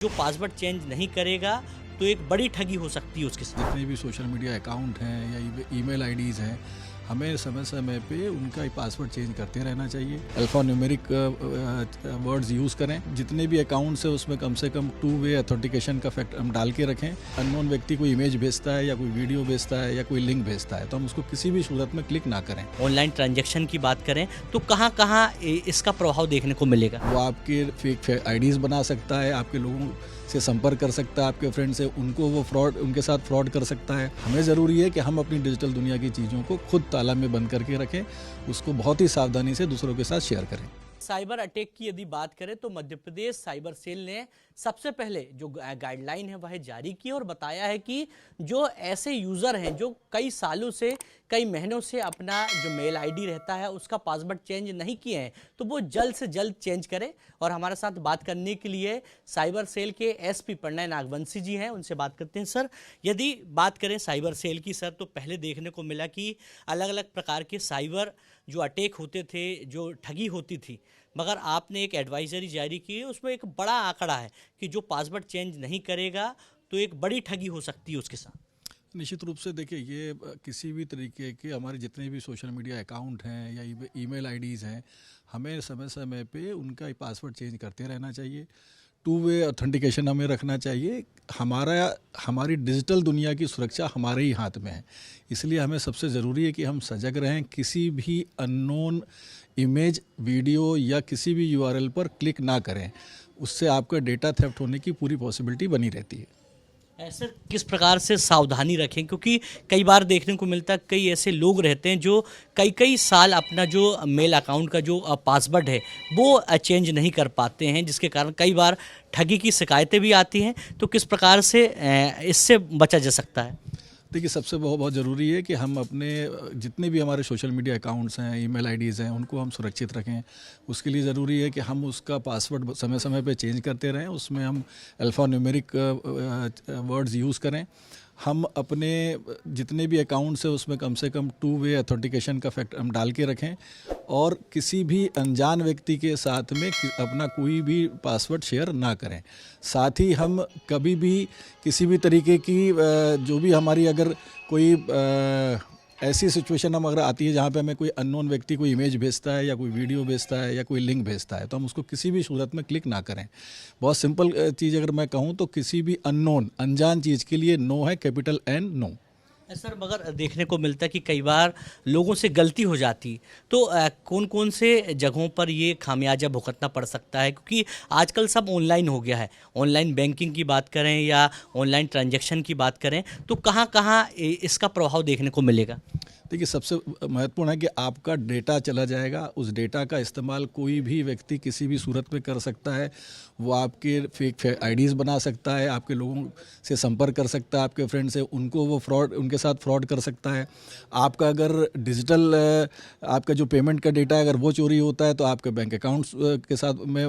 जो password change नहीं करेगा तो एक बड़ी ठगी हो सकती है उसके साथ। जितने भी सोशल मीडिया अकाउंट हैं या ईमेल आईडीज़ हैं, हमें समय समय पे उनका पासवर्ड चेंज करते रहना चाहिए। अल्फ़ा न्यूमेरिक वर्ड्स यूज़ करें। जितने भी अकाउंट्स है उसमें कम से कम 2 वे ऑथेंटिकेशन का फैक्ट हम डाल के रखें। अननोन व्यक्ति कोई इमेज भेजता है या कोई वीडियो भेजता है या कोई लिंक भेजता है तो हम उसको किसी भी सूरत में क्लिक ना करें। ऑनलाइन ट्रांजैक्शन की बात करें तो कहाँ कहाँ इसका प्रभाव देखने को मिलेगा? वो आपके फेक आईडीज़ बना सकता है, आपके लोगों से संपर्क कर सकता है, आपके फ्रेंड से उनके साथ फ्रॉड कर सकता है। हमें ज़रूरी है कि हम अपनी डिजिटल दुनिया की चीज़ों को खुद ताला में बंद करके रखें, उसको बहुत ही सावधानी से दूसरों के साथ शेयर करें। साइबर अटैक की यदि बात करें तो मध्य प्रदेश साइबर सेल ने सबसे पहले जो गाइडलाइन है वह जारी की और बताया है कि जो ऐसे यूज़र हैं जो कई सालों से कई महीनों से अपना जो मेल आईडी रहता है उसका पासवर्ड चेंज नहीं किए हैं तो वो जल्द से जल्द चेंज करें। और हमारे साथ बात करने के लिए साइबर सेल के एसपी प्रणय नागवंशी जी हैं, उनसे बात करते हैं। सर, यदि बात करें साइबर सेल की सर तो पहले देखने को मिला कि अलग अलग प्रकार के साइबर जो अटैक होते थे, जो ठगी होती थी, मगर आपने एक एडवाइजरी जारी की है, उसमें एक बड़ा आंकड़ा है कि जो पासवर्ड चेंज नहीं करेगा तो एक बड़ी ठगी हो सकती है उसके साथ। निश्चित रूप से देखिए, ये किसी भी तरीके के हमारे जितने भी सोशल मीडिया अकाउंट हैं या ईमेल आईडीज़ हैं, हमें समय समय पे उनका पासवर्ड चेंज करते रहना चाहिए। 2 वे ऑथेंटिकेशन हमें रखना चाहिए। हमारी डिजिटल दुनिया की सुरक्षा हमारे ही हाथ में है, इसलिए हमें सबसे ज़रूरी है कि हम सजग रहें। किसी भी अननोन इमेज, वीडियो या किसी भी यूआरएल पर क्लिक ना करें, उससे आपका डेटा थेफ्ट होने की पूरी पॉसिबिलिटी बनी रहती है। ऐसे किस प्रकार से सावधानी रखें, क्योंकि कई बार देखने को मिलता है कई ऐसे लोग रहते हैं जो कई कई साल अपना जो मेल अकाउंट का जो पासवर्ड है वो चेंज नहीं कर पाते हैं, जिसके कारण कई बार ठगी की शिकायतें भी आती हैं। तो किस प्रकार से इससे बचा जा सकता है? देखिए, सबसे बहुत ज़रूरी है कि हम अपने जितने भी हमारे सोशल मीडिया अकाउंट्स हैं, ईमेल आईडीज़ हैं, उनको हम सुरक्षित रखें। उसके लिए ज़रूरी है कि हम उसका पासवर्ड समय समय पे चेंज करते रहें। उसमें हम अल्फ़ा न्यूमेरिक वर्ड्स यूज़ करें। हम अपने जितने भी अकाउंट्स हैं उसमें कम से कम 2 वे ऑथेंटिकेशन का फैक्ट हम डाल के रखें और किसी भी अनजान व्यक्ति के साथ में अपना कोई भी पासवर्ड शेयर ना करें। साथ ही हम कभी भी किसी भी तरीके की जो भी हमारी अगर कोई ऐसी सिचुएशन हम अगर आती है जहाँ पे हमें कोई अननोन व्यक्ति कोई इमेज भेजता है या कोई वीडियो भेजता है या कोई लिंक भेजता है तो हम उसको किसी भी सूरत में क्लिक ना करें। बहुत सिंपल चीज़ अगर मैं कहूँ तो किसी भी अनजान चीज़ के लिए नो है, कैपिटल N, नो। सर, मगर देखने को मिलता है कि कई बार लोगों से गलती हो जाती, तो कौन कौन से जगहों पर ये खामियाजा भुगतना पड़ सकता है? क्योंकि आजकल सब ऑनलाइन हो गया है। ऑनलाइन बैंकिंग की बात करें या ऑनलाइन ट्रांजैक्शन की बात करें तो कहाँ कहाँ इसका प्रभाव देखने को मिलेगा? देखिए, सबसे महत्वपूर्ण है कि आपका डेटा चला जाएगा। उस डेटा का इस्तेमाल कोई भी व्यक्ति किसी भी सूरत में कर सकता है। वो आपके फेक आईडीज़ बना सकता है, आपके लोगों से संपर्क कर सकता है, आपके फ्रेंड से उनके साथ फ्रॉड कर सकता है। आपका अगर डिजिटल आपका जो पेमेंट का डेटा है अगर वो चोरी होता है तो आपके बैंक अकाउंट्स के साथ में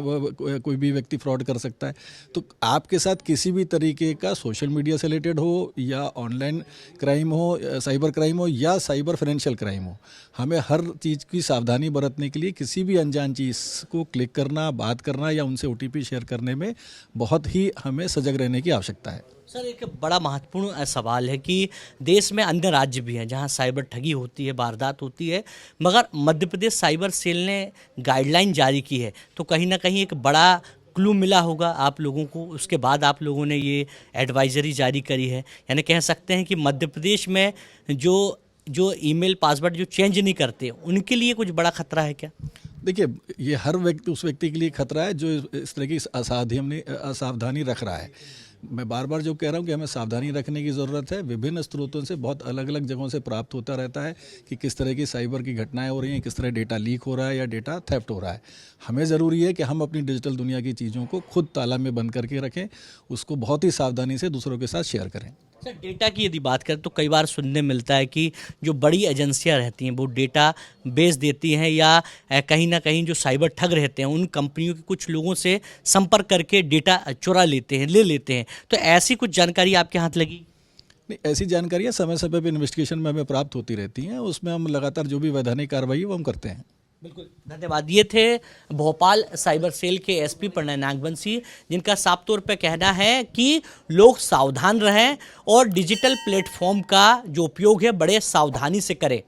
कोई भी व्यक्ति फ्रॉड कर सकता है। तो आपके साथ किसी भी तरीके का सोशल मीडिया से रिलेटेड हो या ऑनलाइन क्राइम हो, साइबर क्राइम हो या साइबर फाइनेंशियल क्राइम हो, हमें हर चीज़ की सावधानी बरतने के लिए किसी भी अनजान चीज़ को क्लिक करना, बात करना या उनसे OTP शेयर करने में बहुत ही हमें सजग रहने की आवश्यकता है। सर, एक बड़ा महत्वपूर्ण सवाल है कि देश में अन्य राज्य भी हैं जहां साइबर ठगी होती है, वारदात होती है, मगर मध्य प्रदेश साइबर सेल ने गाइडलाइन जारी की है तो कहीं ना कहीं एक बड़ा क्लू मिला होगा आप लोगों को, उसके बाद आप लोगों ने ये एडवाइजरी जारी करी है। यानी कह सकते हैं कि मध्य प्रदेश में जो ईमेल पासवर्ड जो चेंज नहीं करते उनके लिए कुछ बड़ा खतरा है क्या? देखिए, ये हर व्यक्ति उस व्यक्ति के लिए खतरा है जो इस तरह की असावधानी रख रहा है। मैं बार बार जो कह रहा हूँ कि हमें सावधानी रखने की ज़रूरत है। विभिन्न स्रोतों से बहुत अलग अलग जगहों से प्राप्त होता रहता है कि किस तरह की साइबर की घटनाएं हो रही हैं, किस तरह डेटा लीक हो रहा है या डेटा थेफ्ट हो रहा है। हमें ज़रूरी है कि हम अपनी डिजिटल दुनिया की चीज़ों को खुद ताला में बंद करके रखें, उसको बहुत ही सावधानी से दूसरों के साथ शेयर करें। सर, डेटा की यदि बात करें तो कई बार सुनने मिलता है कि जो बड़ी एजेंसियां रहती हैं वो डेटा बेच देती हैं या कहीं ना कहीं जो साइबर ठग रहते हैं उन कंपनियों के कुछ लोगों से संपर्क करके डेटा चुरा लेते हैं, ले लेते हैं। तो ऐसी कुछ जानकारी आपके हाथ लगी? नहीं, ऐसी जानकारियाँ समय समय पर इन्वेस्टिगेशन में हमें प्राप्त होती रहती हैं। उसमें हम लगातार जो भी वैधानिक कार्रवाई है वो हम करते हैं। बिल्कुल, धन्यवाद। ये थे भोपाल साइबर सेल के एसपी प्रणय नागवंशी, जिनका साफ तौर पे कहना है कि लोग सावधान रहें और डिजिटल प्लेटफॉर्म का जो उपयोग है बड़े सावधानी से करें।